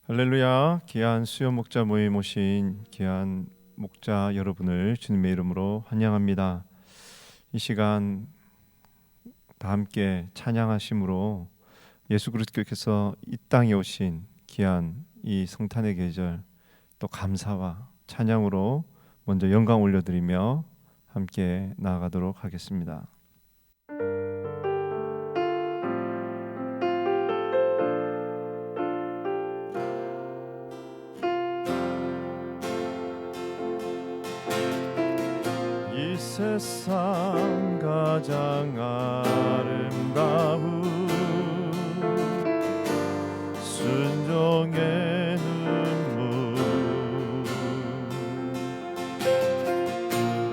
할렐루야. 귀한 수요 목자 모임 오신 귀한 목자 여러분을 주님의 이름으로 환영합니다. 이 시간 다 함께 찬양하심으로 예수 그리스도께서 이 땅에 오신 귀한 이 성탄의 계절 또 감사와 찬양으로 먼저 영광 올려드리며 함께 나아가도록 하겠습니다. 이 세상 가장 아름다운 순종의 눈물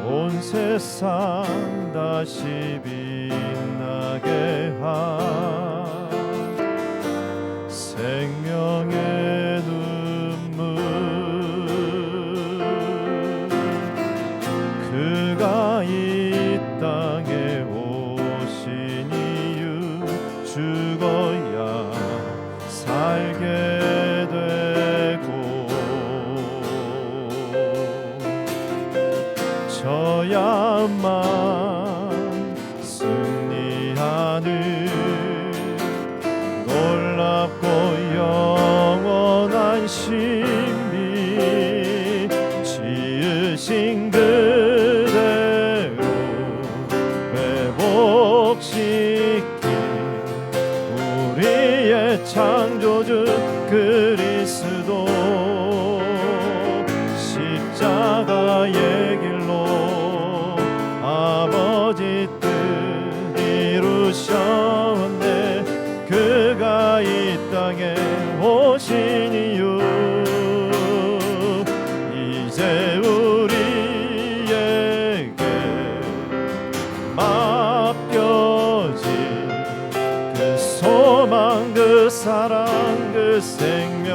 온 세상 다시 빛나게 한 생명의 눈물 그가 이 땅에 오신 이유 죽어야 살게 되고 져야만 승리하는 놀랍고 영원한 신비 지으신 그대로 회복시킨 우리의 창조주 그리스도 십자가의 길로 아버지 뜻 이루셨네 그가 이 땅에 오신 이유 이제 우리에게 맡겨진 그 소망 그 사랑 그 생명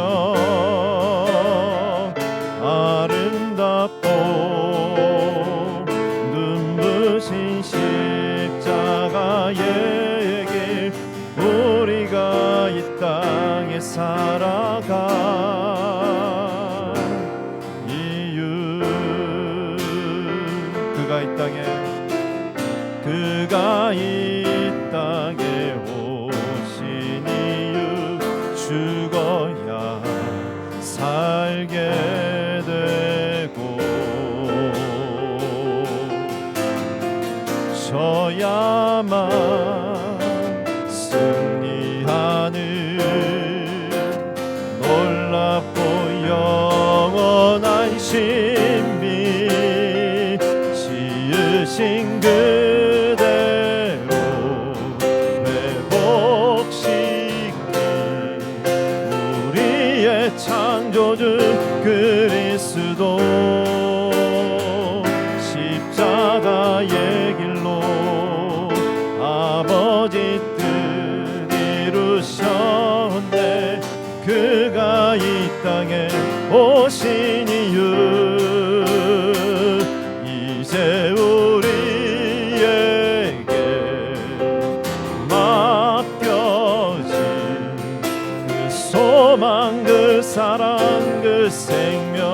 아름답고 눈부신 십자가의 길 우리가 이 땅에 살아가 이유 그가 이 땅에 오신 이유 죽어야 살게 되고 져야만 승리하는 놀랍고 영원한 신비 지으신 그대로 회복시킨 우리의 창조주 그리스도 십자가의 길로 아버지 뜻 이루셨네 그가 이 땅에 오신 이유 이제 우리에게 맡겨진 그 소망 그 사랑 그 생명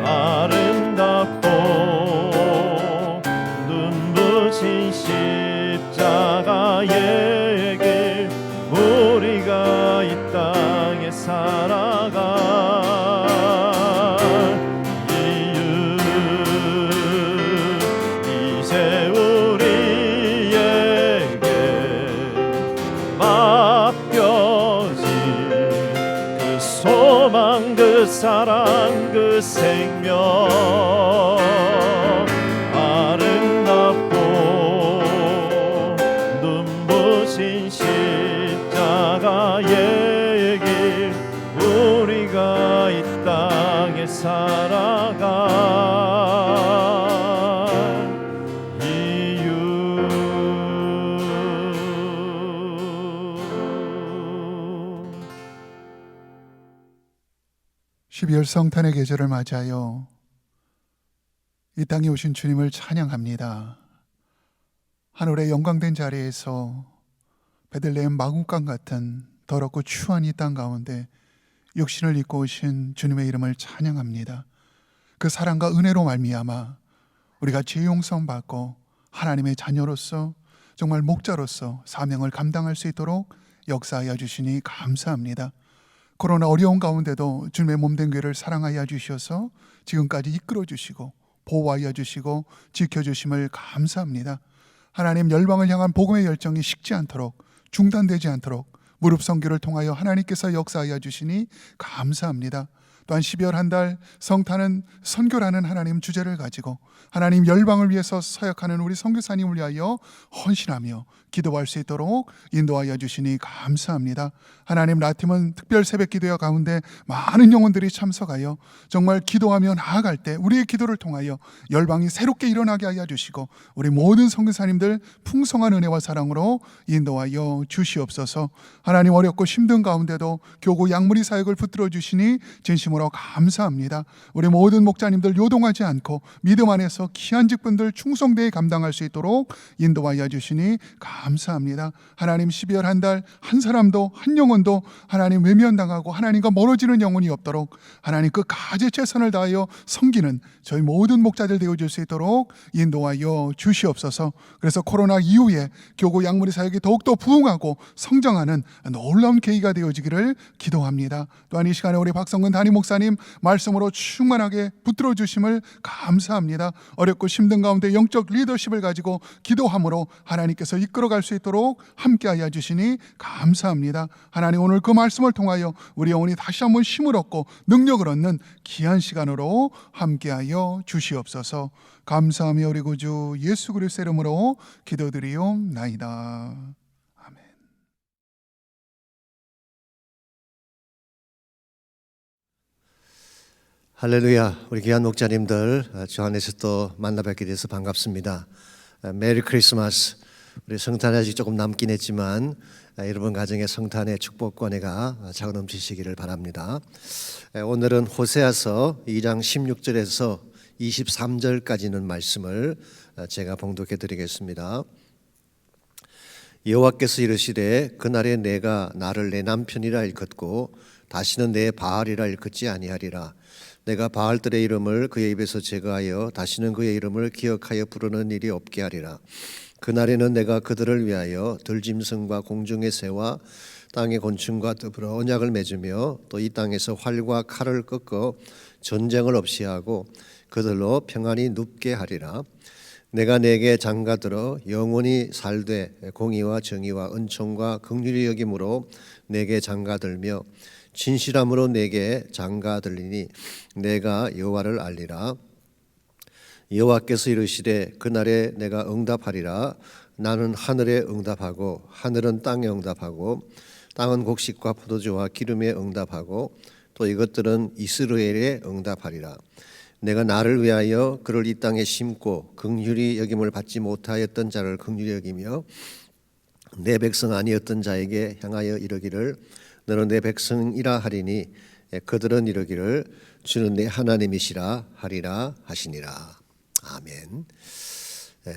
아름답고 눈부신 십자가의 길 우리가 이 땅에 살아가 이유 이제 우리에게 맡겨진 그 소망 그 사랑 그 생명 아름답고 눈부신 십자가의 길 우리가 이 땅에 살아가 이유 12월 성탄의 계절을 맞이하여 이 땅에 오신 주님을 찬양합니다. 하늘의 영광된 자리에서 베들레헴 마구간 같은 더럽고 추한 이 땅 가운데 육신을 입고 오신 주님의 이름을 찬양합니다. 그 사랑과 은혜로 말미암아 우리가 죄 용서 받고 하나님의 자녀로서 정말 목자로서 사명을 감당할 수 있도록 역사하여 주시니 감사합니다. 코로나 어려운 가운데도 주님의 몸된 교회를 사랑하여 주셔서 지금까지 이끌어 주시고 보호하여 주시고 지켜주심을 감사합니다. 하나님, 열방을 향한 복음의 열정이 식지 않도록, 중단되지 않도록 무릎 선교를 통하여 하나님께서 역사하여 주시니 감사합니다. 또한 12월 한 달 성탄은 선교라는 하나님 주제를 가지고 하나님 열방을 위해서 사역하는 우리 선교사님을 위하여 헌신하며 기도할 수 있도록 인도하여 주시니 감사합니다. 하나님, 라팀은 특별 새벽 기도회 가운데 많은 영혼들이 참석하여 정말 기도하며 나아갈 때 우리의 기도를 통하여 열방이 새롭게 일어나게 하여 주시고 우리 모든 선교사님들 풍성한 은혜와 사랑으로 인도하여 주시옵소서. 하나님, 어렵고 힘든 가운데도 교구 양무리 사역을 붙들어 주시니 진심으로 감사합니다. 우리 모든 목자님들 요동하지 않고 믿음 안에서 귀한 직분들 충성되게 감당할 수 있도록 인도하여 주시니 감사합니다. 하나님, 12월 한 달 한 사람도 한 영혼도 하나님 외면당하고 하나님과 멀어지는 영혼이 없도록 하나님 끝까지 최선을 다하여 섬기는 저희 모든 목자들 되어줄 수 있도록 인도하여 주시옵소서. 그래서 코로나 이후에 교구 양무리 사역이 더욱더 부흥하고 성장하는 놀라운 계기가 되어지기를 기도합니다. 또한 이 시간에 우리 박성근 담임 목사님 말씀으로 충만하게 붙들어 주심을 감사합니다. 어렵고 힘든 가운데 영적 리더십을 가지고 기도함으로 하나님께서 이끌어갈 수 있도록 함께하여 주시니 감사합니다. 하나님, 오늘 그 말씀을 통하여 우리 영혼이 다시 한번 힘을 얻고 능력을 얻는 귀한 시간으로 함께하여 주시옵소서. 감사하며 우리 구주 예수 그리스도 이름으로 기도드리옵나이다. 아멘. 할렐루야. 우리 귀한 목자님들 저 안에서 또 만나 뵙게 돼서 반갑습니다. 메리 크리스마스. 우리 성탄이 아직 조금 남긴 했지만 여러분 가정의 성탄의 축복과 은혜가 차고 넘치시기를 바랍니다. 오늘은 호세아서 2장 16절에서 23절까지는 말씀을 제가 봉독해 드리겠습니다. 여호와께서 이르시되 그날에 내가 나를 내 남편이라 일컫고 다시는 내 바알이라 일컫지 아니하리라. 내가 바알들의 이름을 그의 입에서 제거하여 다시는 그의 이름을 기억하여 부르는 일이 없게 하리라. 그날에는 내가 그들을 위하여 들짐승과 공중의 새와 땅의 곤충과 더불어 언약을 맺으며 또 이 땅에서 활과 칼을 꺾어 전쟁을 없이 하고 그들로 평안히 눕게 하리라. 내가 내게 장가들어 영원히 살되 공의와 정의와 은총과 긍휼히 여김으로 내게 장가들며 진실함으로 내게 장가들리니 내가 여호와를 알리라. 여호와께서 이르시되 그날에 내가 응답하리라. 나는 하늘에 응답하고 하늘은 땅에 응답하고 땅은 곡식과 포도주와 기름에 응답하고 또 이것들은 이스라엘에 응답하리라. 내가 나를 위하여 그를 이 땅에 심고 긍휼히 여김을 받지 못하였던 자를 긍휼히 여기며 내 백성 아니었던 자에게 향하여 이르기를 너는 내 백성이라 하리니 그들은 이르기를 주는 내 하나님이시라 하리라 하시니라. 아멘.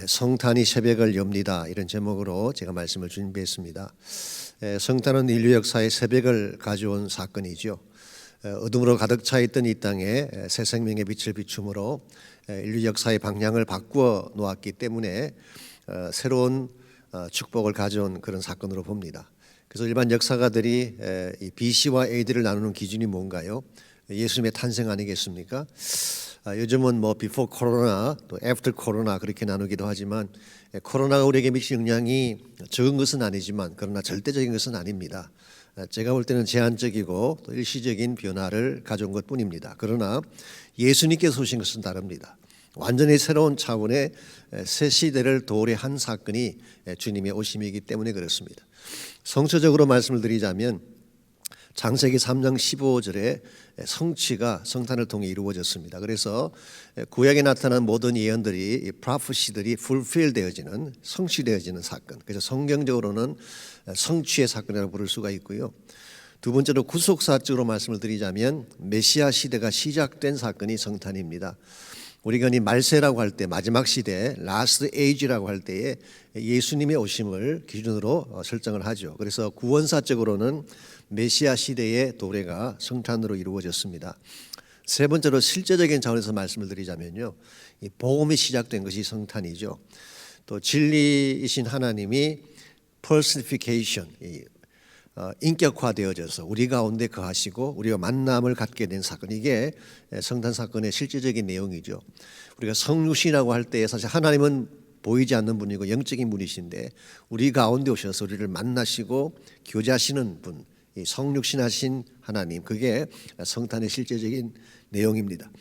성탄이 새벽을 엽니다. 이런 제목으로 제가 말씀을 준비했습니다. 성탄은 인류 역사의 새벽을 가져온 사건이죠. 어둠으로 가득 차 있던 이 땅에 새 생명의 빛을 비춤으로 인류 역사의 방향을 바꾸어 놓았기 때문에 새로운 축복을 가져온 그런 사건으로 봅니다. 그래서 일반 역사가들이 이 BC와 AD를 나누는 기준이 뭔가요? 예수님의 탄생 아니겠습니까? 요즘은 뭐 before 코로나 또 after 코로나 그렇게 나누기도 하지만 코로나가 우리에게 미친 영향이 적은 것은 아니지만 그러나 절대적인 것은 아닙니다. 제가 볼 때는 제한적이고 또 일시적인 변화를 가져온 것뿐입니다. 그러나 예수님께서 오신 것은 다릅니다. 완전히 새로운 차원의 새 시대를 도래한 사건이 주님의 오심이기 때문에 그렇습니다. 성서적으로 말씀을 드리자면 창세기 3장 15절에 성취가 성탄을 통해 이루어졌습니다. 그래서 구약에 나타난 모든 예언들이 프로페시들이 fulfill 되어지는 성취되어지는 사건. 그래서 성경적으로는 성취의 사건이라고 부를 수가 있고요. 두 번째로 구속사적으로 말씀을 드리자면 메시아 시대가 시작된 사건이 성탄입니다. 우리가 이 말세라고 할 때 마지막 시대 라스트 에이지라고 할 때에 예수님의 오심을 기준으로 설정을 하죠. 그래서 구원사적으로는 메시아 시대의 도래가 성탄으로 이루어졌습니다. 세 번째로 실제적인 차원에서 말씀을 드리자면요, 이 복음이 시작된 것이 성탄이죠. 또 진리이신 하나님이 personification, 인격화되어져서 우리 가운데 거하시고 우리가 만남을 갖게 된 사건, 이게 성탄 사건의 실제적인 내용이죠. 우리가 성육신이라고 할 때 사실 하나님은 보이지 않는 분이고 영적인 분이신데 우리 가운데 오셔서 우리를 만나시고 교제하시는 분, 이 성육신하신 하나님, 그게 성탄의 실제적인 내용입니다.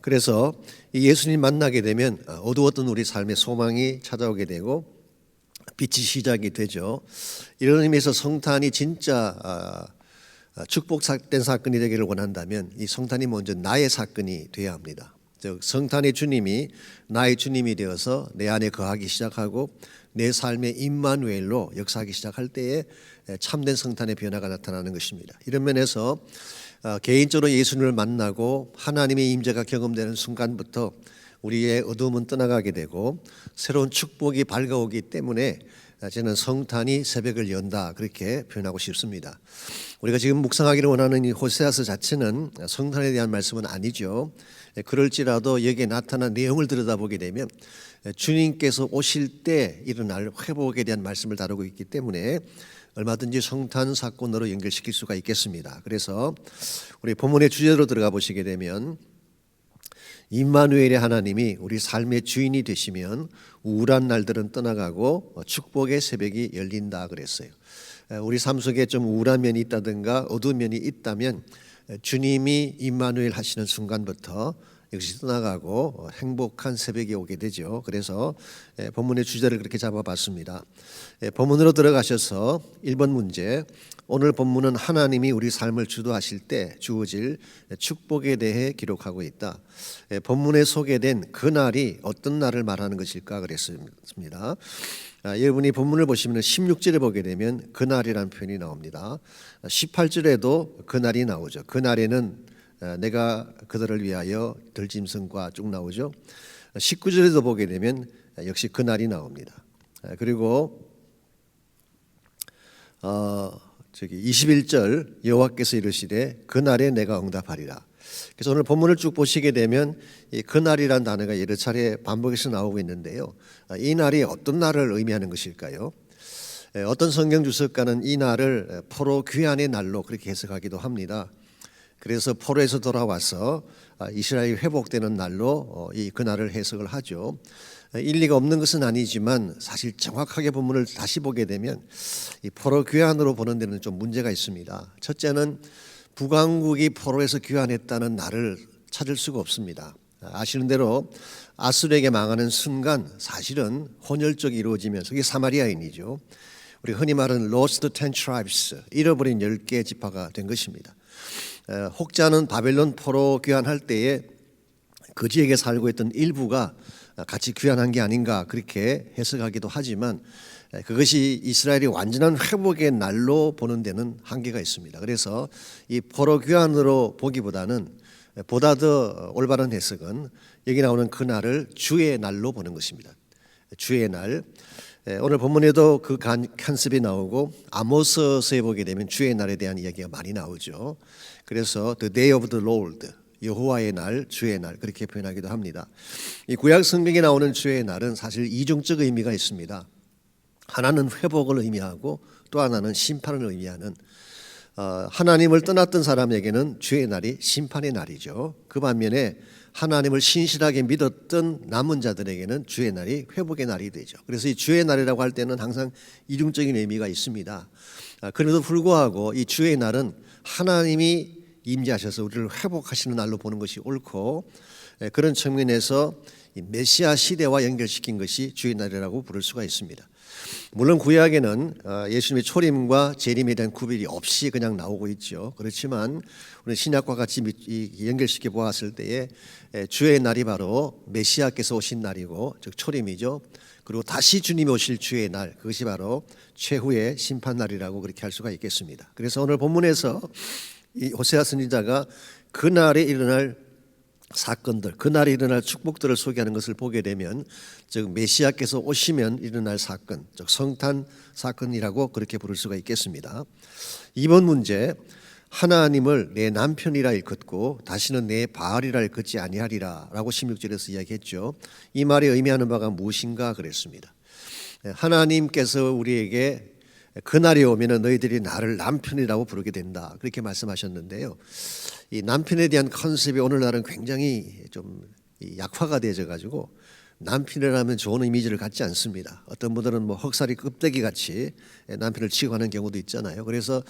그래서 이 예수님 만나게 되면 어두웠던 우리 삶의 소망이 찾아오게 되고 빛이 시작이 되죠. 이런 의미에서 성탄이 진짜 축복된 사건이 되기를 원한다면 이 성탄이 먼저 나의 사건이 되어야 합니다. 즉 성탄의 주님이 나의 주님이 되어서 내 안에 거하기 시작하고 내 삶의 임마누엘로 역사하기 시작할 때에 참된 성탄의 변화가 나타나는 것입니다. 이런 면에서 개인적으로 예수님을 만나고 하나님의 임재가 경험되는 순간부터 우리의 어두움은 떠나가게 되고 새로운 축복이 밝아오기 때문에 저는 성탄이 새벽을 연다, 그렇게 표현하고 싶습니다. 우리가 지금 묵상하기를 원하는 이 호세아서 자체는 성탄에 대한 말씀은 아니죠. 그럴지라도 여기에 나타난 내용을 들여다보게 되면 주님께서 오실 때 일어날 회복에 대한 말씀을 다루고 있기 때문에 얼마든지 성탄 사건으로 연결시킬 수가 있겠습니다. 그래서 우리 본문의 주제로 들어가 보시게 되면 임마누엘의 하나님이 우리 삶의 주인이 되시면 우울한 날들은 떠나가고 축복의 새벽이 열린다 그랬어요. 우리 삶 속에 좀 우울한 면이 있다든가 어두운 면이 있다면 주님이 임마누엘 하시는 순간부터 역시 떠나가고 행복한 새벽이 오게 되죠. 그래서 본문의 주제를 그렇게 잡아봤습니다. 본문으로 들어가셔서 1번 문제, 오늘 본문은 하나님이 우리 삶을 주도하실 때 주어질 축복에 대해 기록하고 있다. 본문에 소개된 그날이 어떤 날을 말하는 것일까 그랬습니다. 여러분이 본문을 보시면 16절에 보게 되면 그날이라는 표현이 나옵니다. 18절에도 그날이 나오죠. 그날에는 내가 그들을 위하여 들짐승과 쭉 나오죠. 19절에도 보게 되면 역시 그날이 나옵니다. 그리고 21절 여호와께서 이르시되 그날에 내가 응답하리라. 그래서 오늘 본문을 쭉 보시게 되면 이 그날이라는 단어가 여러 차례 반복해서 나오고 있는데요. 이 날이 어떤 날을 의미하는 것일까요? 어떤 성경 주석가는 이 날을 포로 귀환의 날로 그렇게 해석하기도 합니다. 그래서 포로에서 돌아와서 이스라엘이 회복되는 날로 이 그날을 해석을 하죠. 일리가 없는 것은 아니지만 사실 정확하게 본문을 다시 보게 되면 이 포로 귀환으로 보는 데는 좀 문제가 있습니다. 첫째는 북왕국이 포로에서 귀환했다는 날을 찾을 수가 없습니다. 아시는 대로 아수르에게 망하는 순간 사실은 혼혈족이 이루어지면서 이게 사마리아인이죠. 우리 흔히 말하는 Lost 10 Tribes, 잃어버린 10개 지파가 된 것입니다. 혹자는 바벨론 포로 귀환할 때에 그 지역에 살고 있던 일부가 같이 귀환한 게 아닌가 그렇게 해석하기도 하지만 그것이 이스라엘이 완전한 회복의 날로 보는 데는 한계가 있습니다. 그래서 이 포로 귀환으로 보기보다는 보다 더 올바른 해석은 여기 나오는 그 날을 주의 날로 보는 것입니다. 주의 날. 오늘 본문에도 그 컨셉이 나오고 아모스서에 보게 되면 주의 날에 대한 이야기가 많이 나오죠. 그래서 The Day of the Lord, 여호와의 날, 주의 날 그렇게 표현하기도 합니다. 이 구약 성경에 나오는 주의 날은 사실 이중적 의미가 있습니다. 하나는 회복을 의미하고 또 하나는 심판을 의미하는, 하나님을 떠났던 사람에게는 주의 날이 심판의 날이죠. 그 반면에 하나님을 신실하게 믿었던 남은 자들에게는 주의 날이 회복의 날이 되죠. 그래서 이 주의 날이라고 할 때는 항상 이중적인 의미가 있습니다. 그래도 불구하고 이 주의 날은 하나님이 임재하셔서 우리를 회복하시는 날로 보는 것이 옳고, 그런 측면에서 이 메시아 시대와 연결시킨 것이 주의 날이라고 부를 수가 있습니다. 물론 구약에는 예수님의 초림과 재림에 대한 구별이 없이 그냥 나오고 있죠. 그렇지만 우리 신약과 같이 연결시켜 보았을 때에 주의 날이 바로 메시아께서 오신 날이고, 즉 초림이죠. 그리고 다시 주님이 오실 주의 날, 그것이 바로 최후의 심판 날이라고 그렇게 할 수가 있겠습니다. 그래서 오늘 본문에서 이 호세아 선지자가 그날에 일어날 사건들, 그날에 일어날 축복들을 소개하는 것을 보게 되면 즉 메시아께서 오시면 일어날 사건, 즉 성탄 사건이라고 그렇게 부를 수가 있겠습니다. 이번 문제, 하나님을 내 남편이라 일컫고 다시는 내 바알이라 일컫지 아니하리라 라고 16절에서 이야기했죠. 이 말이 의미하는 바가 무엇인가 그랬습니다. 하나님께서 우리에게 그날이 오면 너희들이 나를 남편이라고 부르게 된다 그렇게 말씀하셨는데요. 이 남편에 대한 컨셉이 오늘날은 굉장히 좀 약화가 되어져 가지고 남편이라면 좋은 이미지를 갖지 않습니다. 어떤 분들은 뭐 흑살이 껍데기 같이 남편을 취급하는 경우도 있잖아요. 그래서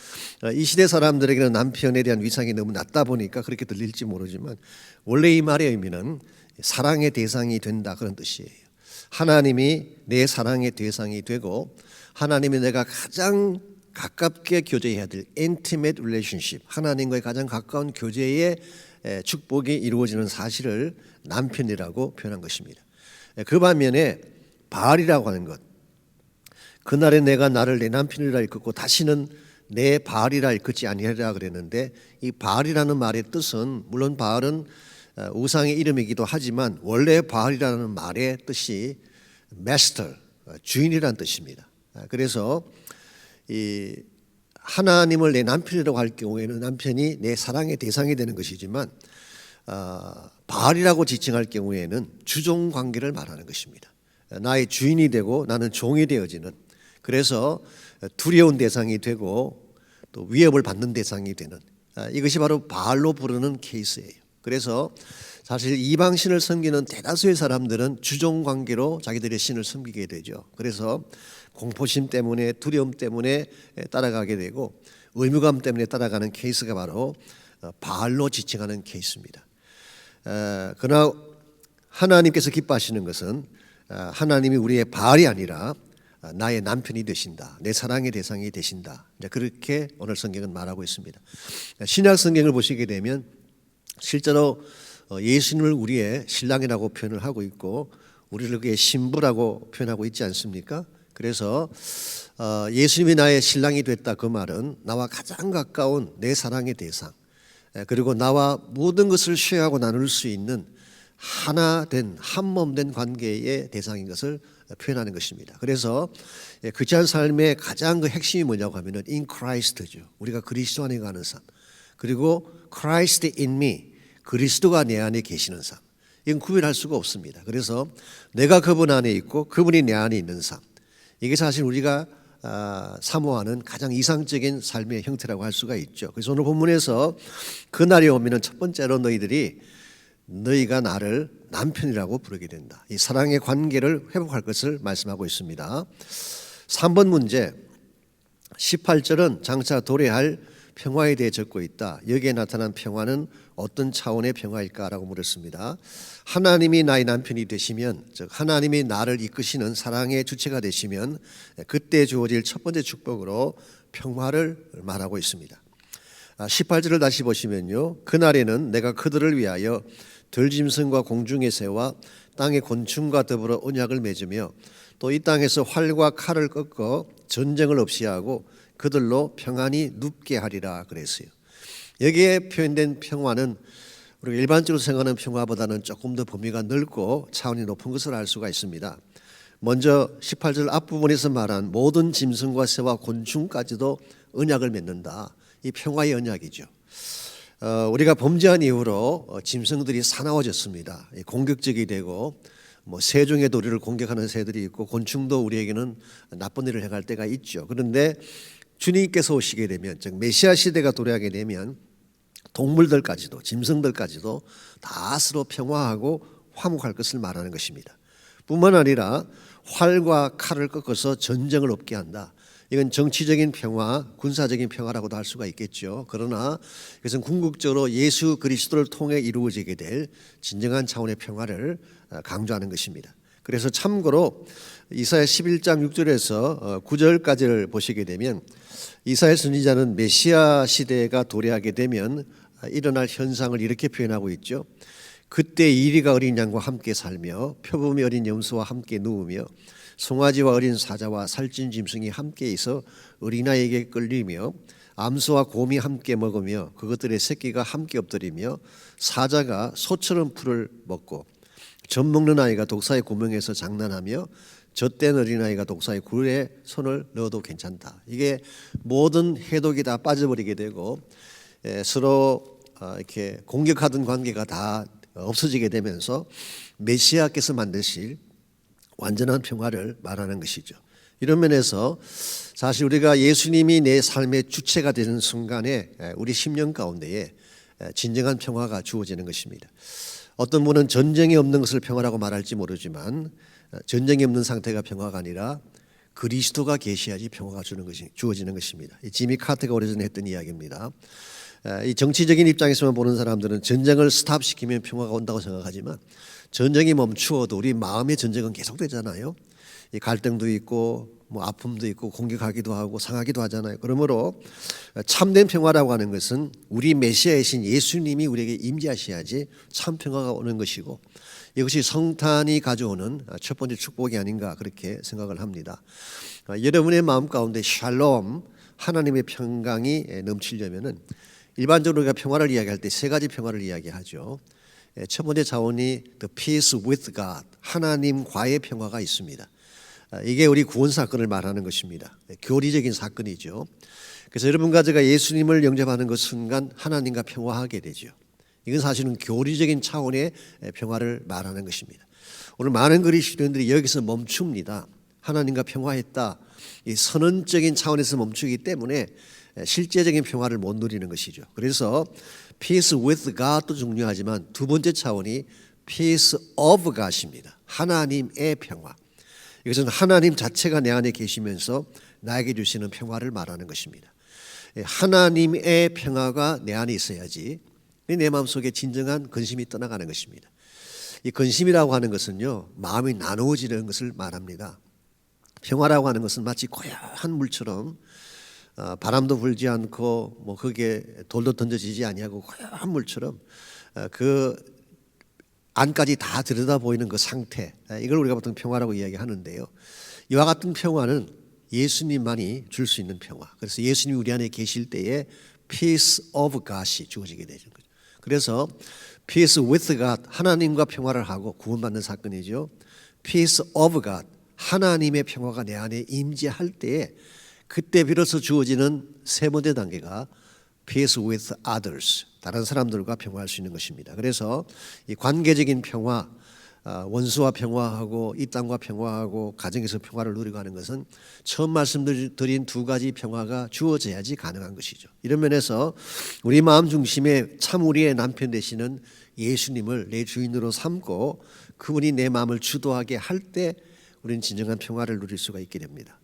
이 시대 사람들에게는 남편에 대한 위상이 너무 낮다 보니까 그렇게 들릴지 모르지만 원래 이 말의 의미는 사랑의 대상이 된다 그런 뜻이에요. 하나님이 내 사랑의 대상이 되고 하나님이 내가 가장 가깝게 교제해야 될 intimate relationship, 하나님과의 가장 가까운 교제의 축복이 이루어지는 사실을 남편이라고 표현한 것입니다. 그 반면에 바알이라고 하는 것, 그날에 내가 나를 내 남편이라 일컫고 다시는 내 바알이라 일컫지 아니하리라 그랬는데, 이 바알이라는 말의 뜻은 물론 바알은 우상의 이름이기도 하지만 원래 바알이라는 말의 뜻이 master, 주인이라는 뜻입니다. 그래서 이 하나님을 내 남편이라고 할 경우에는 남편이 내 사랑의 대상이 되는 것이지만 바알이라고 지칭할 경우에는 주종 관계를 말하는 것입니다. 나의 주인이 되고 나는 종이 되어지는, 그래서 두려운 대상이 되고 또 위협을 받는 대상이 되는, 이것이 바로 바알로 부르는 케이스예요. 그래서 사실 이방신을 섬기는 대다수의 사람들은 주종 관계로 자기들의 신을 섬기게 되죠. 그래서 공포심 때문에, 두려움 때문에 따라가게 되고 의무감 때문에 따라가는 케이스가 바로 바알로 지칭하는 케이스입니다. 그러나 하나님께서 기뻐하시는 것은 하나님이 우리의 바알이 아니라 나의 남편이 되신다, 내 사랑의 대상이 되신다, 그렇게 오늘 성경은 말하고 있습니다. 신약 성경을 보시게 되면 실제로 예수님을 우리의 신랑이라고 표현을 하고 있고 우리를 그의 신부라고 표현하고 있지 않습니까? 그래서 예수님이 나의 신랑이 됐다, 그 말은 나와 가장 가까운 내 사랑의 대상, 그리고 나와 모든 것을 쉐어하고 나눌 수 있는 하나 된, 한 몸 된 관계의 대상인 것을 표현하는 것입니다. 그래서 그리스도인 삶의 가장 그 핵심이 뭐냐고 하면은 in Christ죠. 우리가 그리스도 안에 가는 삶, 그리고 Christ in me, 그리스도가 내 안에 계시는 삶, 이건 구별할 수가 없습니다. 그래서 내가 그분 안에 있고 그분이 내 안에 있는 삶, 이게 사실 우리가 사모하는 가장 이상적인 삶의 형태라고 할 수가 있죠. 그래서 오늘 본문에서 그날이 오면은 첫 번째로 너희가 나를 남편이라고 부르게 된다, 이 사랑의 관계를 회복할 것을 말씀하고 있습니다. 3번 문제, 18절은 장차 도래할 평화에 대해 적고 있다. 여기에 나타난 평화는 어떤 차원의 평화일까라고 물었습니다. 하나님이 나의 남편이 되시면, 즉 하나님이 나를 이끄시는 사랑의 주체가 되시면 그때 주어질 첫 번째 축복으로 평화를 말하고 있습니다. 18절을 다시 보시면요, 그날에는 내가 그들을 위하여 들짐승과 공중의 새와 땅의 곤충과 더불어 언약을 맺으며 또 이 땅에서 활과 칼을 꺾어 전쟁을 없이 하고 그들로 평안히 눕게 하리라 그랬어요. 여기에 표현된 평화는 우리가 일반적으로 생각하는 평화보다는 조금 더 범위가 넓고 차원이 높은 것을 알 수가 있습니다. 먼저 18절 앞부분에서 말한 모든 짐승과 새와 곤충까지도 언약을 맺는다, 이 평화의 언약이죠. 우리가 범죄한 이후로 짐승들이 사나워졌습니다. 공격적이 되고 새 중에도 우리를 공격하는 새들이 있고 곤충도 우리에게는 나쁜 일을 행할 때가 있죠. 그런데 주님께서 오시게 되면, 즉 메시아 시대가 도래하게 되면 동물들까지도, 짐승들까지도 다 서로 평화하고 화목할 것을 말하는 것입니다. 뿐만 아니라 활과 칼을 꺾어서 전쟁을 없게 한다. 이건 정치적인 평화, 군사적인 평화라고도 할 수가 있겠죠. 그러나 이것은 궁극적으로 예수 그리스도를 통해 이루어지게 될 진정한 차원의 평화를 강조하는 것입니다. 그래서 참고로 이사야 11장 6절에서 9절까지를 보시게 되면 이사야 선지자는 메시아 시대가 도래하게 되면 일어날 현상을 이렇게 표현하고 있죠. 그때 이리가 어린 양과 함께 살며 표범이 어린 염소와 함께 누우며 송아지와 어린 사자와 살찐 짐승이 함께 있어 어린아이에게 끌리며 암소와 곰이 함께 먹으며 그것들의 새끼가 함께 엎드리며 사자가 소처럼 풀을 먹고 젖 먹는 아이가 독사의 구멍에서 장난하며 젖된 어린아이가 독사의 굴에 손을 넣어도 괜찮다. 이게 모든 해독이 다 빠져버리게 되고 서로 이렇게 공격하던 관계가 다 없어지게 되면서 메시아께서 만드실 완전한 평화를 말하는 것이죠. 이런 면에서 사실 우리가 예수님이 내 삶의 주체가 되는 순간에 우리 심령 가운데에 진정한 평화가 주어지는 것입니다. 어떤 분은 전쟁이 없는 것을 평화라고 말할지 모르지만 전쟁이 없는 상태가 평화가 아니라 그리스도가 계셔야지 평화가 주어지는 것입니다. 지미 카트가 오래전에 했던 이야기입니다. 이 정치적인 입장에서만 보는 사람들은 전쟁을 스탑시키면 평화가 온다고 생각하지만 전쟁이 멈추어도 우리 마음의 전쟁은 계속되잖아요. 이 갈등도 있고 뭐 아픔도 있고 공격하기도 하고 상하기도 하잖아요. 그러므로 참된 평화라고 하는 것은 우리 메시아이신 예수님이 우리에게 임재하셔야지 참 평화가 오는 것이고 이것이 성탄이 가져오는 첫 번째 축복이 아닌가 그렇게 생각을 합니다. 여러분의 마음 가운데 샬롬 하나님의 평강이 넘치려면은 일반적으로 우리가 평화를 이야기할 때 세 가지 평화를 이야기하죠. 첫 번째 차원이 the peace with God, 하나님과의 평화가 있습니다. 이게 우리 구원 사건을 말하는 것입니다. 교리적인 사건이죠. 그래서 여러분과 제가 예수님을 영접하는 그 순간 하나님과 평화하게 되죠. 이건 사실은 교리적인 차원의 평화를 말하는 것입니다. 오늘 많은 그리스도인들이 여기서 멈춥니다. 하나님과 평화했다. 이 선언적인 차원에서 멈추기 때문에 실제적인 평화를 못 누리는 것이죠. 그래서 peace with God도 중요하지만 두 번째 차원이 peace of God입니다. 하나님의 평화. 이것은 하나님 자체가 내 안에 계시면서 나에게 주시는 평화를 말하는 것입니다. 하나님의 평화가 내 안에 있어야지 내 마음속에 진정한 근심이 떠나가는 것입니다. 이 근심이라고 하는 것은요, 마음이 나누어지는 것을 말합니다. 평화라고 하는 것은 마치 고요한 물처럼 바람도 불지 않고 뭐 거기에 돌도 던져지지 아니하고 고요한 물처럼 그 안까지 다 들여다 보이는 그 상태, 이걸 우리가 보통 평화라고 이야기하는데요. 이와 같은 평화는 예수님만이 줄 수 있는 평화. 그래서 예수님이 우리 안에 계실 때에 peace of God이 주어지게 되는 거죠. 그래서 peace with God, 하나님과 평화를 하고 구원받는 사건이죠. peace of God, 하나님의 평화가 내 안에 임재할 때에 그때 비로소 주어지는 세 번째 단계가 peace with others, 다른 사람들과 평화할 수 있는 것입니다. 그래서 이 관계적인 평화, 원수와 평화하고 이 땅과 평화하고 가정에서 평화를 누리고 하는 것은 처음 말씀드린 두 가지 평화가 주어져야지 가능한 것이죠. 이런 면에서 우리 마음 중심에 참 우리의 남편 되시는 예수님을 내 주인으로 삼고 그분이 내 마음을 주도하게 할 때 우리는 진정한 평화를 누릴 수가 있게 됩니다.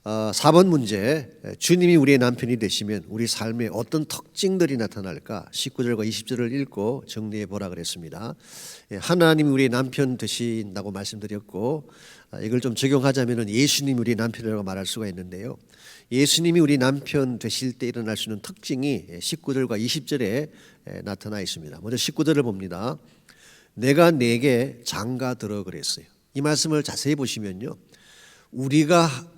4번 문제, 주님이 우리의 남편이 되시면 우리 삶에 어떤 특징들이 나타날까? 19절과 20절을 읽고 정리해 보라 그랬습니다. 하나님이 우리의 남편 되신다고 말씀드렸고 이걸 좀 적용하자면 예수님이 우리의 남편이라고 말할 수가 있는데요. 예수님이 우리 남편 되실 때 일어날 수 있는 특징이 19절과 20절에 나타나 있습니다. 먼저 19절을 봅니다. 내가 내게 장가 들어 그랬어요. 이 말씀을 자세히 보시면요, 우리가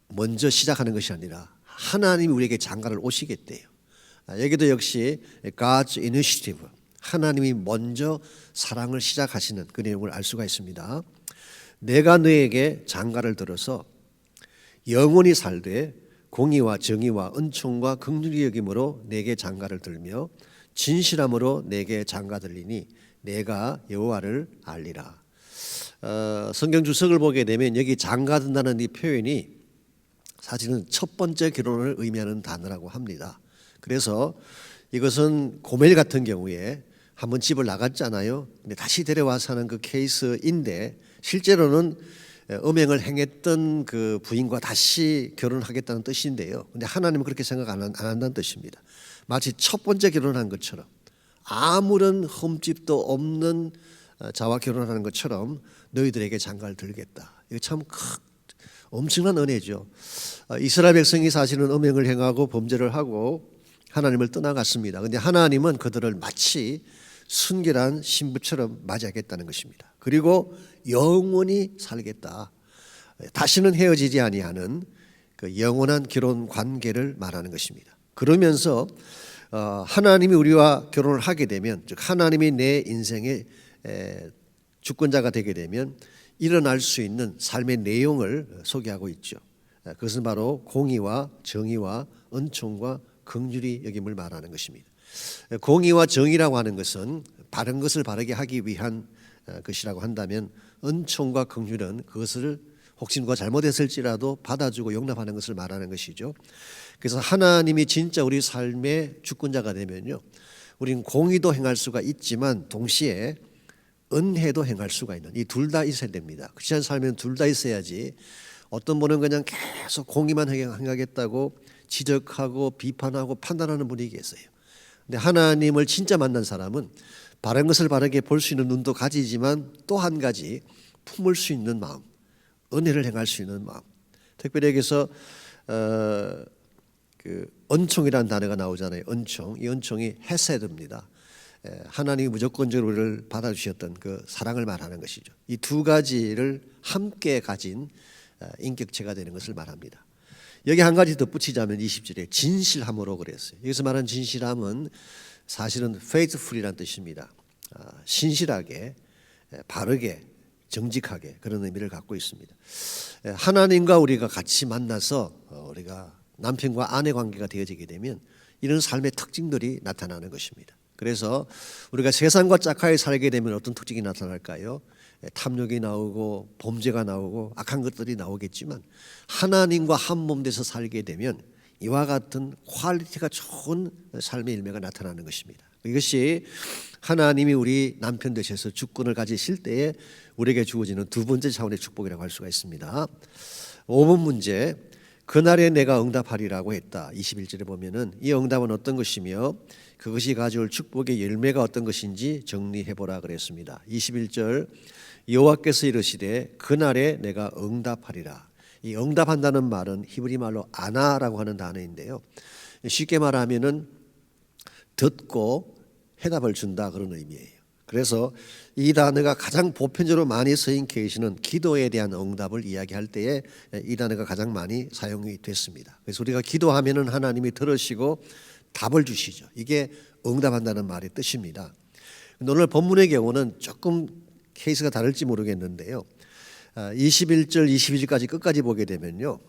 먼저 시작하는 것이 아니라 하나님이 우리에게 장가를 오시겠대요. 여기도 역시 God's initiative, 하나님이 먼저 사랑을 시작하시는 그 내용을 알 수가 있습니다. 내가 너에게 장가를 들어서 영원히 살되 공의와 정의와 은총과 긍휼히 여김으로 내게 장가를 들며 진실함으로 내게 장가 들리니 내가 여호와를 알리라. 성경 주석을 보게 되면 여기 장가 든다는 이 표현이 사실은 첫 번째 결혼을 의미하는 단어라고 합니다. 그래서 이것은 고멜 같은 경우에 한번 집을 나갔잖아요. 근데 다시 데려와서 하는 그 케이스인데 실제로는 음행을 행했던 그 부인과 다시 결혼하겠다는 뜻인데요. 근데 하나님은 그렇게 생각 안 한다는 뜻입니다. 마치 첫 번째 결혼한 것처럼 아무런 흠집도 없는 자와 결혼하는 것처럼 너희들에게 장가를 들겠다. 이거 참 엄청난 은혜죠. 이스라엘 백성이 사실은 음행을 행하고 범죄를 하고 하나님을 떠나갔습니다. 그런데 하나님은 그들을 마치 순결한 신부처럼 맞이하겠다는 것입니다. 그리고 영원히 살겠다. 다시는 헤어지지 아니하는 그 영원한 결혼 관계를 말하는 것입니다. 그러면서 하나님이 우리와 결혼을 하게 되면, 즉 하나님이 내 인생의 주권자가 되게 되면 일어날 수 있는 삶의 내용을 소개하고 있죠. 그것은 바로 공의와 정의와 은총과 긍휼이 여김을 말하는 것입니다. 공의와 정의라고 하는 것은 바른 것을 바르게 하기 위한 것이라고 한다면, 은총과 긍휼은 그것을 혹시 누가 잘못했을지라도 받아주고 용납하는 것을 말하는 것이죠. 그래서 하나님이 진짜 우리 삶의 주권자가 되면요, 우리는 공의도 행할 수가 있지만 동시에 은혜도 행할 수가 있는, 이 둘 다 있어야 됩니다. 크리스찬 삶에는 둘 다 있어야지, 어떤 분은 그냥 계속 공의만 행하겠다고 지적하고 비판하고 판단하는 분이 계세요. 근데 하나님을 진짜 만난 사람은 바른 것을 바르게 볼 수 있는 눈도 가지지만 또 한 가지 품을 수 있는 마음, 은혜를 행할 수 있는 마음. 특별히 여기서 그 은총이라는 단어가 나오잖아요. 은총. 이 은총이 헤세드입니다. 하나님이 무조건적으로 우리를 받아주셨던 그 사랑을 말하는 것이죠. 이 두 가지를 함께 가진 인격체가 되는 것을 말합니다. 여기 한 가지 덧붙이자면 20절에 진실함으로 그랬어요. 여기서 말하는 진실함은 사실은 faithful이라는 뜻입니다. 신실하게, 바르게, 정직하게, 그런 의미를 갖고 있습니다. 하나님과 우리가 같이 만나서 우리가 남편과 아내 관계가 되어지게 되면 이런 삶의 특징들이 나타나는 것입니다. 그래서 우리가 세상과 짝하게 살게 되면 어떤 특징이 나타날까요? 탐욕이 나오고 범죄가 나오고 악한 것들이 나오겠지만, 하나님과 한 몸 돼서 살게 되면 이와 같은 퀄리티가 좋은 삶의 일매가 나타나는 것입니다. 이것이 하나님이 우리 남편 되셔서 주권을 가지실 때에 우리에게 주어지는 두 번째 차원의 축복이라고 할 수가 있습니다. 5번 문제, 그날에 내가 응답하리라고 했다. 21절에 보면은 이 응답은 어떤 것이며 그것이 가져올 축복의 열매가 어떤 것인지 정리해보라 그랬습니다. 21절, 여호와께서 이르시되 그날에 내가 응답하리라. 이 응답한다는 말은 히브리 말로 아나라고 하는 단어인데요, 쉽게 말하면은 듣고 해답을 준다, 그런 의미예요. 그래서 이 단어가 가장 보편적으로 많이 쓰인 케이스는 기도에 대한 응답을 이야기할 때에 이 단어가 가장 많이 사용이 됐습니다. 그래서 우리가 기도하면은 하나님이 들으시고 답을 주시죠. 이게 응답한다는 말의 뜻입니다. 오늘 본문의 경우는 조금 케이스가 다를지 모르겠는데요, 21절 22절까지 끝까지 보게 되면요,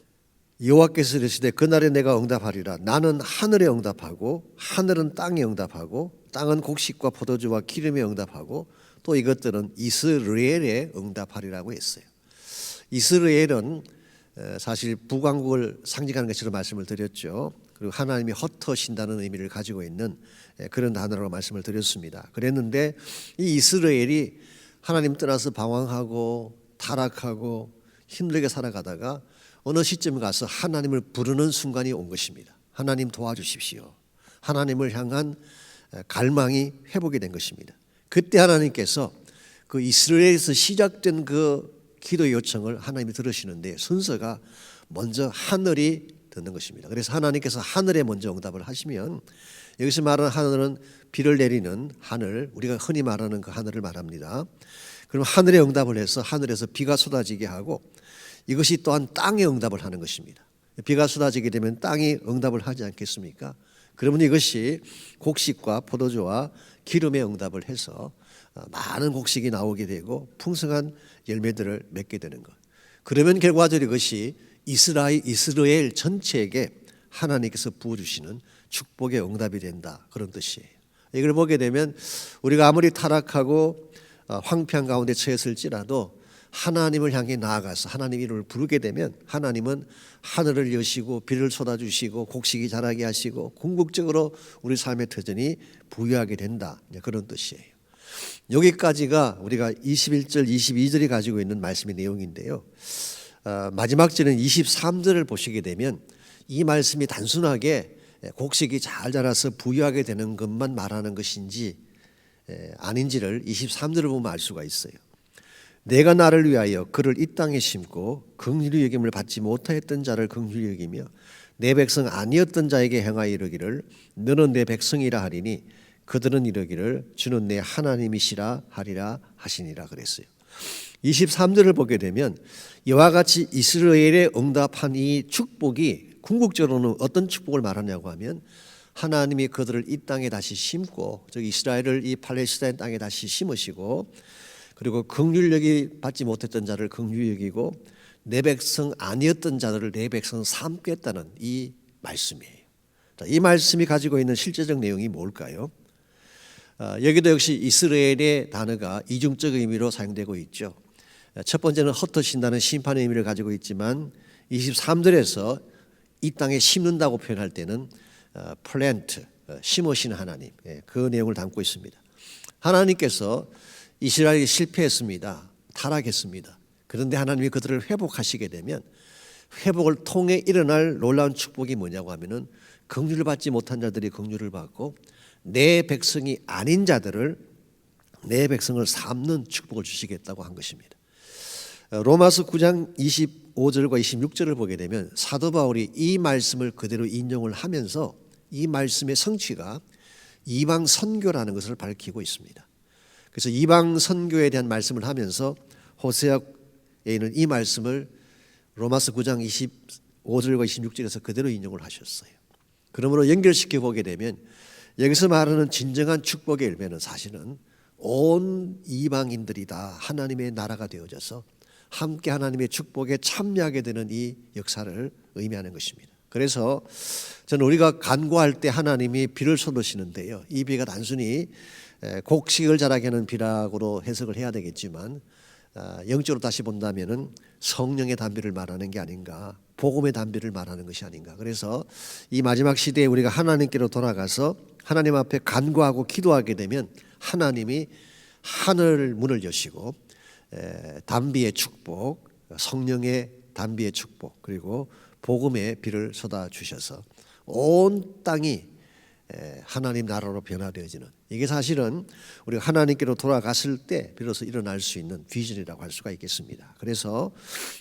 여호와께서 이르시되 그날에 내가 응답하리라. 나는 하늘에 응답하고 하늘은 땅에 응답하고 땅은 곡식과 포도주와 기름에 응답하고 또 이것들은 이스라엘에 응답하리라고 했어요. 이스라엘은 사실 북왕국을 상징하는 것처럼 말씀을 드렸죠. 그리고 하나님이 흩으신다는 의미를 가지고 있는 그런 단어로 말씀을 드렸습니다. 그랬는데 이 이스라엘이 하나님 떠나서 방황하고 타락하고 힘들게 살아가다가 어느 시점에 가서 하나님을 부르는 순간이 온 것입니다. 하나님 도와주십시오. 하나님을 향한 갈망이 회복이 된 것입니다. 그때 하나님께서 그 이스라엘에서 시작된 그 기도 요청을 하나님이 들으시는데 순서가 먼저 하늘이 듣는 것입니다. 그래서 하나님께서 하늘에 먼저 응답을 하시면, 여기서 말하는 하늘은 비를 내리는 하늘, 우리가 흔히 말하는 그 하늘을 말합니다. 그럼 하늘에 응답을 해서 하늘에서 비가 쏟아지게 하고, 이것이 또한 땅에 응답을 하는 것입니다. 비가 쏟아지게 되면 땅이 응답을 하지 않겠습니까? 그러면 이것이 곡식과 포도주와 기름의 응답을 해서 많은 곡식이 나오게 되고 풍성한 열매들을 맺게 되는 것. 그러면 결과적으로 이것이 이스라엘 전체에게 하나님께서 부어주시는 축복의 응답이 된다, 그런 뜻이에요. 이걸 보게 되면 우리가 아무리 타락하고 황폐한 가운데 처했을지라도 하나님을 향해 나아가서 하나님 이름을 부르게 되면 하나님은 하늘을 여시고 비를 쏟아주시고 곡식이 자라게 하시고 궁극적으로 우리 삶의 터전이 부유하게 된다, 그런 뜻이에요. 여기까지가 우리가 21절 22절이 가지고 있는 말씀의 내용인데요, 마지막 절은 23절을 보시게 되면 이 말씀이 단순하게 곡식이 잘 자라서 부유하게 되는 것만 말하는 것인지 아닌지를 23절을 보면 알 수가 있어요. 내가 나를 위하여 그를 이 땅에 심고 긍휼히 여김을 받지 못하였던 자를 긍휼히 여기며 내 백성 아니었던 자에게 행하여 이르기를 너는 내 백성이라 하리니 그들은 이르기를 주는 내 하나님이시라 하리라 하시니라 그랬어요. 23절을 보게 되면 이와 같이 이스라엘에 응답한 이 축복이 궁극적으로는 어떤 축복을 말하냐고 하면 하나님이 그들을 이 땅에 다시 심고, 즉 이스라엘을 이 팔레스타인 땅에 다시 심으시고, 그리고 긍휼력이 받지 못했던 자를 긍휼히 여기고 내 백성 아니었던 자들을 내 백성 삼겠다는 이 말씀이에요. 자, 이 말씀이 가지고 있는 실제적 내용이 뭘까요? 여기도 역시 이스라엘의 단어가 이중적 의미로 사용되고 있죠. 첫 번째는 흩어진다는 심판의 의미를 가지고 있지만 23절에서 이 땅에 심는다고 표현할 때는 플랜트, 심으시는 하나님, 그 내용을 담고 있습니다. 하나님께서 이스라엘이 실패했습니다. 타락했습니다. 그런데 하나님이 그들을 회복하시게 되면 회복을 통해 일어날 놀라운 축복이 뭐냐고 하면은 긍휼을 받지 못한 자들이 긍휼을 받고 내 백성이 아닌 자들을 내 백성을 삼는 축복을 주시겠다고 한 것입니다. 로마서 9장 25절과 26절을 보게 되면 사도 바울이 이 말씀을 그대로 인용을 하면서 이 말씀의 성취가 이방 선교라는 것을 밝히고 있습니다. 그래서 이방 선교에 대한 말씀을 하면서 호세아에 있는 이 말씀을 로마서 9장 25절과 26절에서 그대로 인용을 하셨어요. 그러므로 연결시켜 보게 되면 여기서 말하는 진정한 축복의 열매는 사실은 온 이방인들이 다 하나님의 나라가 되어져서 함께 하나님의 축복에 참여하게 되는 이 역사를 의미하는 것입니다. 그래서 저는 우리가 간구할 때 하나님이 비를 쏟으시는데요, 이 비가 단순히 곡식을 자라게 하는 비라고로 해석을 해야 되겠지만 영적으로 다시 본다면은 성령의 단비를 말하는 게 아닌가, 복음의 단비를 말하는 것이 아닌가. 그래서 이 마지막 시대에 우리가 하나님께로 돌아가서 하나님 앞에 간구하고 기도하게 되면 하나님이 하늘 문을 여시고 단비의 축복, 성령의 단비의 축복, 그리고 복음의 비를 쏟아 주셔서 온 땅이 하나님 나라로 변화되어지는, 이게 사실은 우리가 하나님께로 돌아갔을 때 비로소 일어날 수 있는 비전이라고 할 수가 있겠습니다. 그래서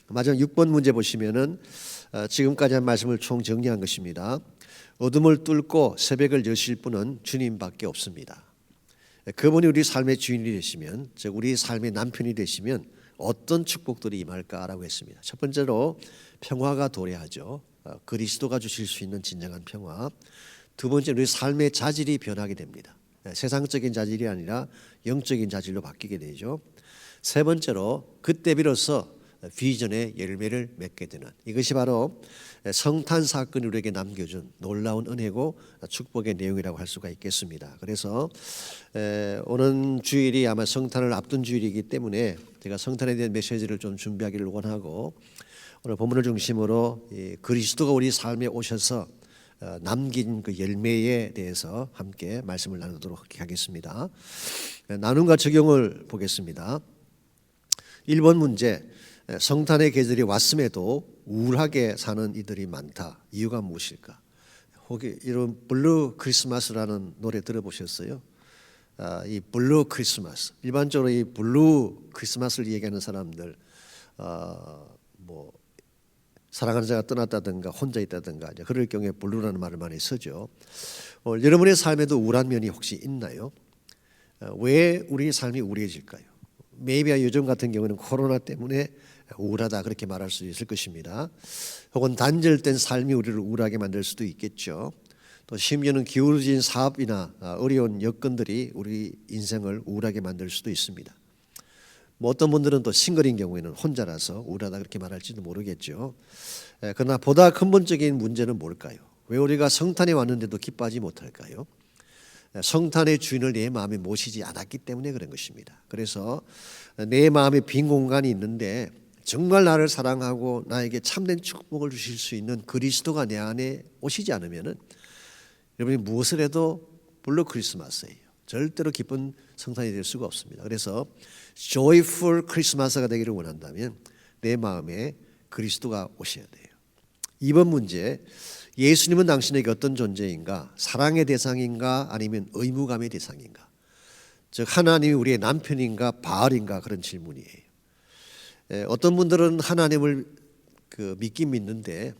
마지막 6번 문제 보시면은 지금까지 한 말씀을 총 정리한 것입니다. 어둠을 뚫고 새벽을 여실 분은 주님밖에 없습니다. 그분이 우리 삶의 주인이 되시면, 즉 우리 삶의 남편이 되시면 어떤 축복들이 임할까라고 했습니다. 첫 번째로 평화가 도래하죠. 그리스도가 주실 수 있는 진정한 평화. 두 번째, 우리 삶의 자질이 변하게 됩니다. 세상적인 자질이 아니라 영적인 자질로 바뀌게 되죠. 세 번째로 그때 비로소 비전의 열매를 맺게 되는, 이것이 바로 성탄 사건이 우리에게 남겨준 놀라운 은혜고 축복의 내용이라고 할 수가 있겠습니다. 그래서 오는 주일이 아마 성탄을 앞둔 주일이기 때문에 제가 성탄에 대한 메시지를 좀 준비하기를 원하고, 오늘 본문을 중심으로 그리스도가 우리 삶에 오셔서 남긴 그 열매에 대해서 함께 말씀을 나누도록 하겠습니다. 나눔과 적용을 보겠습니다. 1번 문제, 성탄의 계절이 왔음에도 우울하게 사는 이들이 많다. 이유가 무엇일까? 혹시 이런 블루 크리스마스라는 노래 들어보셨어요? 이 블루 크리스마스, 일반적으로 이 블루 크리스마스를 얘기하는 사람들, 뭐 사랑하는 자가 떠났다든가 혼자 있다든가 이제 그럴 경우에 블루라는 말을 많이 쓰죠. 여러분의 삶에도 우울한 면이 혹시 있나요? 왜 우리 삶이 우울해질까요? maybe 요즘 같은 경우는 코로나 때문에 우울하다 그렇게 말할 수 있을 것입니다. 혹은 단절된 삶이 우리를 우울하게 만들 수도 있겠죠. 또 심지어는 기울어진 사업이나 어려운 여건들이 우리 인생을 우울하게 만들 수도 있습니다. 뭐 어떤 분들은 또 싱글인 경우에는 혼자라서 우울하다 그렇게 말할지도 모르겠죠. 그러나 보다 근본적인 문제는 뭘까요? 왜 우리가 성탄에 왔는데도 기뻐하지 못할까요? 성탄의 주인을 내 마음에 모시지 않았기 때문에 그런 것입니다. 그래서 내 마음에 빈 공간이 있는데 정말 나를 사랑하고 나에게 참된 축복을 주실 수 있는 그리스도가 내 안에 오시지 않으면은 여러분이 무엇을 해도 블루 크리스마스예요. 절대로 기쁜 성탄이 될 수가 없습니다. 그래서 joyful 크리스마스가 되기를 원한다면 내 마음에 그리스도가 오셔야 돼요. 2번 문제, 예수님은 당신에게 어떤 존재인가? 사랑의 대상인가? 아니면 의무감의 대상인가? 즉 하나님이 우리의 남편인가 바알인가? 그런 질문이에요. 어떤 분들은 하나님을 믿긴 믿는데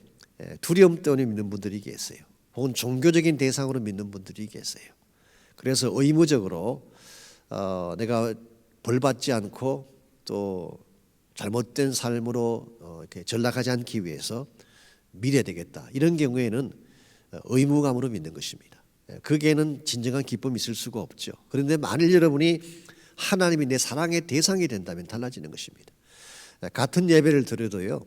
두려움 때문에 믿는 분들이 계세요. 혹은 종교적인 대상으로 믿는 분들이 계세요. 그래서 의무적으로 내가 벌 받지 않고 또 잘못된 삶으로 이렇게 전락하지 않기 위해서 믿어야 되겠다. 이런 경우에는 의무감으로 믿는 것입니다. 거기에는 진정한 기쁨이 있을 수가 없죠. 그런데 만일 여러분이 하나님이 내 사랑의 대상이 된다면 달라지는 것입니다. 같은 예배를 드려도요,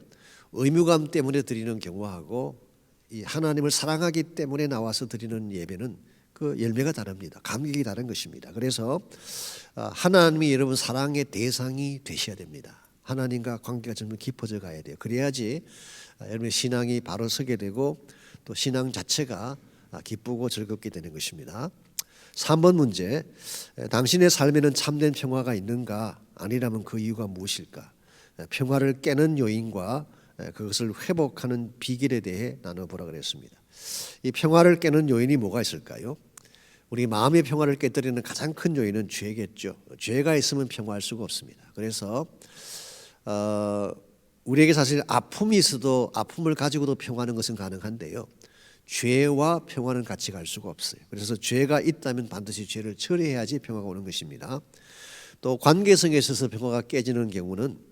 의무감 때문에 드리는 경우하고 이 하나님을 사랑하기 때문에 나와서 드리는 예배는 그 열매가 다릅니다. 감격이 다른 것입니다. 그래서 하나님이 여러분 사랑의 대상이 되셔야 됩니다. 하나님과 관계가 점점 깊어져 가야 돼요. 그래야지 여러분의 신앙이 바로 서게 되고 또 신앙 자체가 기쁘고 즐겁게 되는 것입니다. 3번 문제, 당신의 삶에는 참된 평화가 있는가? 아니라면 그 이유가 무엇일까? 평화를 깨는 요인과 그것을 회복하는 비결에 대해 나눠보라 그랬습니다. 이 평화를 깨는 요인이 뭐가 있을까요? 우리 마음의 평화를 깨뜨리는 가장 큰 요인은 죄겠죠. 죄가 있으면 평화할 수가 없습니다. 그래서 우리에게 사실 아픔이 있어도 아픔을 가지고도 평화하는 것은 가능한데요, 죄와 평화는 같이 갈 수가 없어요. 그래서 죄가 있다면 반드시 죄를 처리해야지 평화가 오는 것입니다. 또 관계성에 있어서 평화가 깨지는 경우는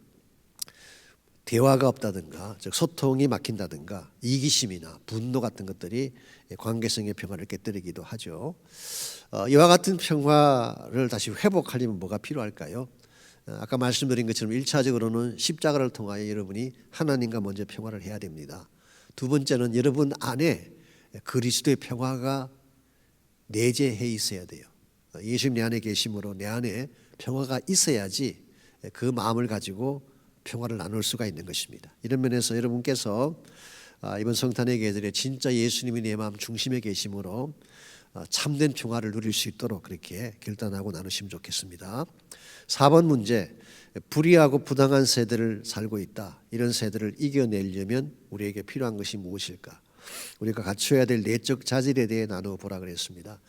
대화가 없다든가, 즉 소통이 막힌다든가, 이기심이나 분노 같은 것들이 관계성의 평화를 깨뜨리기도 하죠. 이와 같은 평화를 다시 회복하려면 뭐가 필요할까요? 아까 말씀드린 것처럼 1차적으로는 십자가를 통하여 여러분이 하나님과 먼저 평화를 해야 됩니다. 두 번째는 여러분 안에 그리스도의 평화가 내재해 있어야 돼요. 예수님 내 안에 계심으로 내 안에 평화가 있어야지 그 마음을 가지고 평화를 나눌 수가 있는 것입니다. 이런 면에서 여러분께서 이번 성탄의 계절에 진짜 예수님이 내 마음 중심에 계심으로 참된 평화를 누릴 수 있도록 그렇게 결단하고 나누시면 좋겠습니다. 4번 문제, 불의하고 부당한 세대를 살고 있다. 이런 세대를 이겨내려면 우리에게 필요한 것이 무엇일까? 우리가 갖춰야 될 내적 자질에 대해 나눠보라 그랬습니다.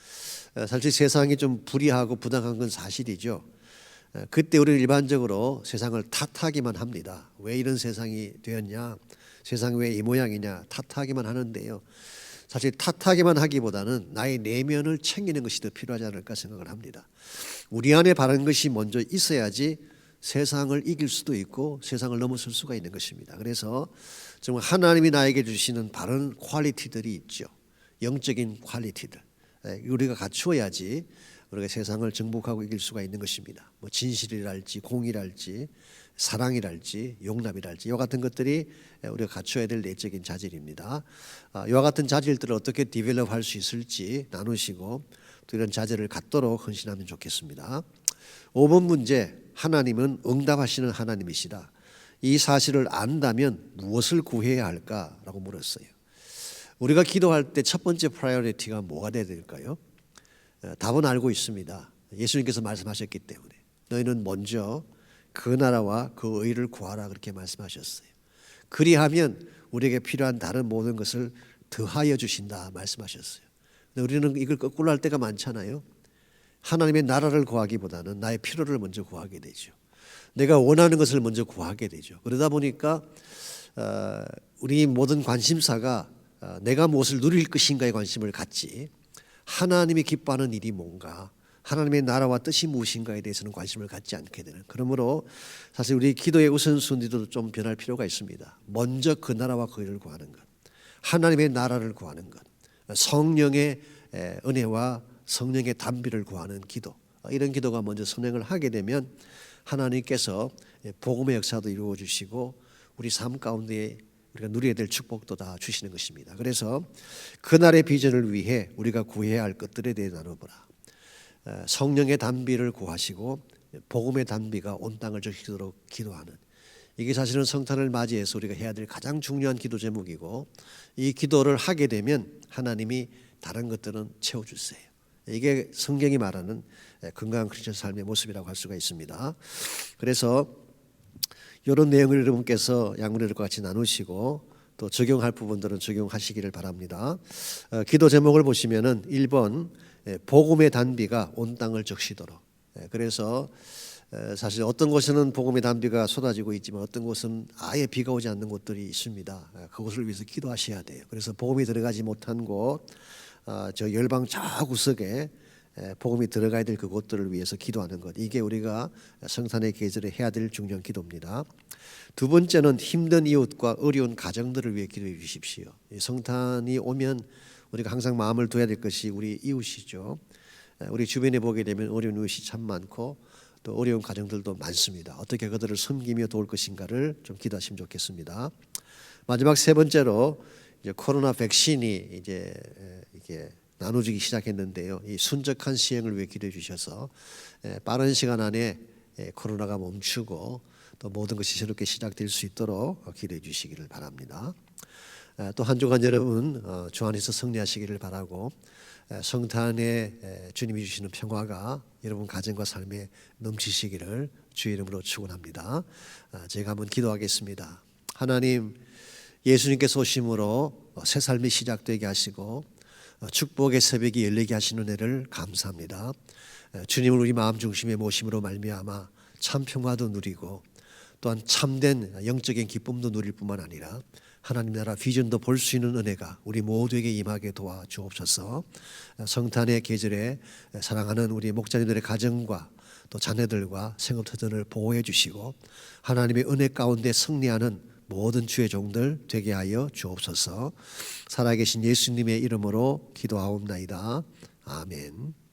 사실 세상이 좀 불의하고 부당한 건 사실이죠. 그때 우리는 일반적으로 세상을 탓하기만 합니다. 왜 이런 세상이 되었냐, 세상이 왜 이 모양이냐 탓하기만 하는데요, 사실 탓하기만 하기보다는 나의 내면을 챙기는 것이 더 필요하지 않을까 생각을 합니다. 우리 안에 바른 것이 먼저 있어야지 세상을 이길 수도 있고 세상을 넘어설 수가 있는 것입니다. 그래서 정말 하나님이 나에게 주시는 바른 퀄리티들이 있죠. 영적인 퀄리티들, 우리가 갖추어야지 우리가 세상을 정복하고 이길 수가 있는 것입니다. 뭐 진실이랄지 공의랄지 사랑이랄지 용납이랄지 이와 같은 것들이 우리가 갖춰야 될 내적인 자질입니다. 이와 같은 자질들을 어떻게 디벨롭할 수 있을지 나누시고 또 이런 자질을 갖도록 헌신하면 좋겠습니다. 5번 문제, 하나님은 응답하시는 하나님이시다. 이 사실을 안다면 무엇을 구해야 할까라고 물었어요. 우리가 기도할 때 첫 번째 프라이어리티가 뭐가 돼야 될까요? 답은 알고 있습니다. 예수님께서 말씀하셨기 때문에 너희는 먼저 그 나라와 그 의를 구하라 그렇게 말씀하셨어요. 그리하면 우리에게 필요한 다른 모든 것을 더하여 주신다 말씀하셨어요. 근데 우리는 이걸 거꾸로 할 때가 많잖아요. 하나님의 나라를 구하기보다는 나의 필요를 먼저 구하게 되죠. 내가 원하는 것을 먼저 구하게 되죠. 그러다 보니까 우리 모든 관심사가 내가 무엇을 누릴 것인가에 관심을 갖지, 하나님이 기뻐하는 일이 뭔가, 하나님의 나라와 뜻이 무엇인가에 대해서는 관심을 갖지 않게 되는, 그러므로 사실 우리 기도의 우선순위도 좀 변할 필요가 있습니다. 먼저 그 나라와 그 일을 구하는 것, 하나님의 나라를 구하는 것, 성령의 은혜와 성령의 단비를 구하는 기도, 이런 기도가 먼저 선행을 하게 되면 하나님께서 복음의 역사도 이루어 주시고 우리 삶 가운데 우리가 누려야 될 축복도 다 주시는 것입니다. 그래서 그날의 비전을 위해 우리가 구해야 할 것들에 대해 나눠보라. 성령의 단비를 구하시고 복음의 단비가 온 땅을 적시도록 기도하는, 이게 사실은 성탄을 맞이해서 우리가 해야 될 가장 중요한 기도 제목이고, 이 기도를 하게 되면 하나님이 다른 것들은 채워주세요. 이게 성경이 말하는 건강한 크리스천 삶의 모습이라고 할 수가 있습니다. 그래서 이런 내용을 여러분께서 양문회들과 같이 나누시고 또 적용할 부분들은 적용하시기를 바랍니다. 기도 제목을 보시면은 1번 복음의 단비가 온 땅을 적시도록. 그래서 사실 어떤 곳에는 복음의 단비가 쏟아지고 있지만 어떤 곳은 아예 비가 오지 않는 곳들이 있습니다. 그곳을 위해서 기도하셔야 돼요. 그래서 복음이 들어가지 못한 곳, 저 열방 저 구석에 복음이 들어가야 될 그곳들을 위해서 기도하는 것, 이게 우리가 성탄의 계절에 해야 될 중요한 기도입니다. 두 번째는 힘든 이웃과 어려운 가정들을 위해 기도해 주십시오. 이 성탄이 오면 우리가 항상 마음을 둬야 될 것이 우리 이웃이죠. 우리 주변에 보게 되면 어려운 이웃이 참 많고 또 어려운 가정들도 많습니다. 어떻게 그들을 섬기며 도울 것인가를 좀 기도하시면 좋겠습니다. 마지막 세 번째로 이제 코로나 백신이 이제 이게 나눠주기 시작했는데요. 이 순적한 시행을 위해 기도해 주셔서 빠른 시간 안에 코로나가 멈추고 또 모든 것이 새롭게 시작될 수 있도록 기도해 주시기를 바랍니다. 또 한 주간 여러분 주 안에서 승리하시기를 바라고 성탄에 주님이 주시는 평화가 여러분 가정과 삶에 넘치시기를 주의 이름으로 축원합니다. 제가 한번 기도하겠습니다. 하나님, 예수님께서 오심으로 새 삶이 시작되게 하시고 축복의 새벽이 열리게 하시는 은혜를 감사합니다. 주님을 우리 마음 중심에 모심으로 말미암아 참 평화도 누리고 또한 참된 영적인 기쁨도 누릴 뿐만 아니라 하나님 나라 비전도 볼 수 있는 은혜가 우리 모두에게 임하게 도와주옵소서. 성탄의 계절에 사랑하는 우리 목자님들의 가정과 또 자녀들과 생업터전을 보호해 주시고 하나님의 은혜 가운데 승리하는 모든 주의 종들 되게 하여 주옵소서. 살아계신 예수님의 이름으로 기도하옵나이다. 아멘.